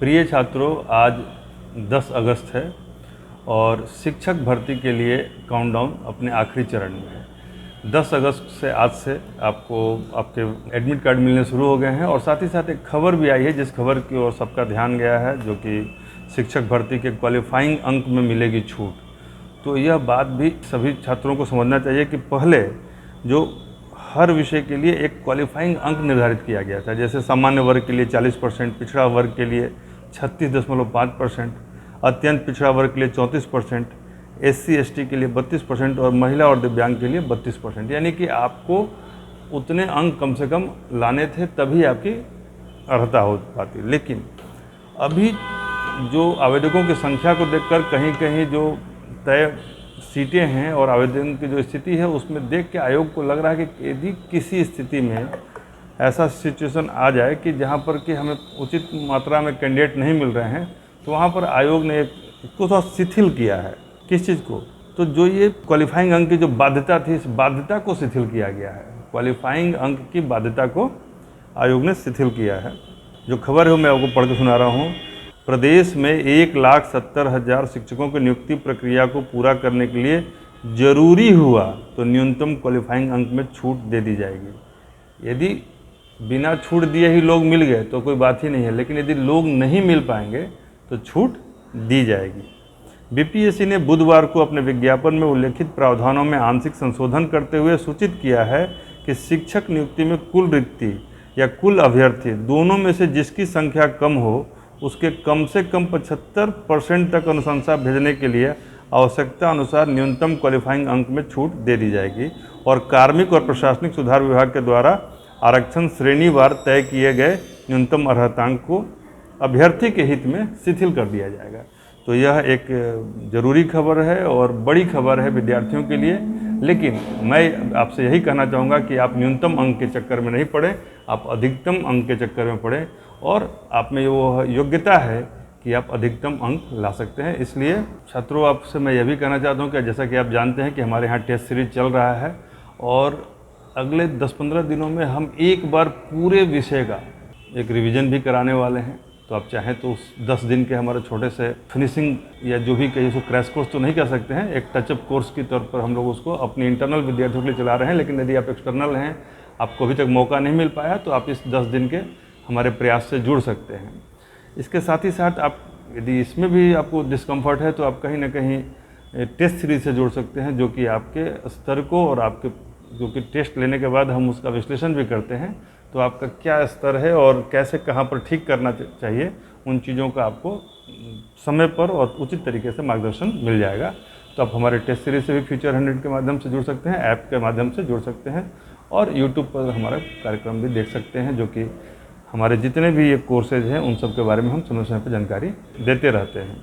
प्रिय छात्रों, आज 10 अगस्त है और शिक्षक भर्ती के लिए काउंटडाउन अपने आखिरी चरण में है। 10 अगस्त से आज से आपको आपके एडमिट कार्ड मिलने शुरू हो गए हैं और साथ ही साथ एक खबर भी आई है जिस खबर की ओर सबका ध्यान गया है, जो कि शिक्षक भर्ती के क्वालिफाइंग अंक में मिलेगी छूट। तो यह बात भी सभी छात्रों को समझना चाहिए कि पहले जो हर विषय के लिए एक क्वालिफाइंग अंक निर्धारित किया गया था, जैसे सामान्य वर्ग के लिए 40%, पिछड़ा वर्ग के लिए 36.5%, अत्यंत पिछड़ा वर्ग के लिए 34%, SC/ST के लिए 32% और महिला और दिव्यांग के लिए 32%। यानी कि आपको उतने अंक कम से कम लाने थे, तभी आपकी अर्हता हो पाती। लेकिन अभी जो आवेदकों की संख्या को देखकर कहीं कहीं जो तय सीटें हैं और आवेदन की जो स्थिति है, उसमें देख के आयोग को लग रहा है कि यदि किसी स्थिति में ऐसा सिचुएशन आ जाए कि जहां पर कि हमें उचित मात्रा में कैंडिडेट नहीं मिल रहे हैं, तो वहां पर आयोग ने इसको थोड़ा शिथिल किया है। किस चीज़ को? तो जो ये क्वालिफाइंग अंक की जो बाध्यता थी, इस बाध्यता को शिथिल किया गया है। क्वालिफाइंग अंक की बाध्यता को आयोग ने शिथिल किया है। जो खबर है वो मैं आपको पढ़ के सुना रहा हूँ। प्रदेश में 1,70,000 शिक्षकों की नियुक्ति प्रक्रिया को पूरा करने के लिए जरूरी हुआ तो न्यूनतम क्वालिफाइंग अंक में छूट दे दी जाएगी। यदि बिना छूट दिए ही लोग मिल गए तो कोई बात ही नहीं है, लेकिन यदि लोग नहीं मिल पाएंगे तो छूट दी जाएगी। बीपीएससी ने बुधवार को अपने विज्ञापन में उल्लेखित प्रावधानों में आंशिक संशोधन करते हुए सूचित किया है कि शिक्षक नियुक्ति में कुल रिक्ति या कुल अभ्यर्थी दोनों में से जिसकी संख्या कम हो, उसके कम से कम 75% तक अनुशंसा भेजने के लिए आवश्यकता अनुसार न्यूनतम क्वालिफाइंग अंक में छूट दे दी जाएगी और कार्मिक और प्रशासनिक सुधार विभाग के द्वारा आरक्षण श्रेणीवार तय किए गए न्यूनतम अर्हतांक को अभ्यर्थी के हित में शिथिल कर दिया जाएगा। तो यह एक जरूरी खबर है और बड़ी खबर है विद्यार्थियों के लिए। लेकिन मैं आपसे यही कहना चाहूँगा कि आप न्यूनतम अंक के चक्कर में नहीं पड़े, आप अधिकतम अंक के चक्कर में पड़े और आप में वो योग्यता है कि आप अधिकतम अंक ला सकते हैं। इसलिए छात्रों, आपसे मैं यह भी कहना चाहता हूँ कि जैसा कि आप जानते हैं कि हमारे यहाँ टेस्ट सीरीज चल रहा है और अगले 10-15 दिनों में हम एक बार पूरे विषय का एक रिवीजन भी कराने वाले हैं। तो आप चाहें तो उस 10 दिन के हमारे छोटे से फिनिशिंग या जो भी कहीं उसको क्रैश कोर्स तो नहीं कह सकते हैं, एक टचअप कोर्स के तौर पर हम लोग उसको अपने इंटरनल विद्यार्थियों के लिए चला रहे हैं। लेकिन यदि आप एक्सटर्नल हैं, आपको अभी तक मौका नहीं मिल पाया, तो आप इस 10 दिन के हमारे प्रयास से जुड़ सकते हैं। इसके साथ ही साथ आप यदि इसमें भी आपको डिस्कम्फर्ट है तो आप कहीं ना कहीं टेस्ट सीरीज से जुड़ सकते हैं, जो कि आपके स्तर को और आपके जो कि टेस्ट लेने के बाद हम उसका विश्लेषण भी करते हैं, तो आपका क्या स्तर है और कैसे कहाँ पर ठीक करना चाहिए, उन चीज़ों का आपको समय पर और उचित तरीके से मार्गदर्शन मिल जाएगा। तो आप हमारे टेस्ट सीरीज से भी फ्यूचर 100 के माध्यम से जुड़ सकते हैं, ऐप के माध्यम से जुड़ सकते हैं और यूट्यूब पर हमारा कार्यक्रम भी देख सकते हैं, जो कि हमारे जितने भी ये कोर्सेज हैं उन सब के बारे में हम समय समय पर जानकारी देते रहते हैं।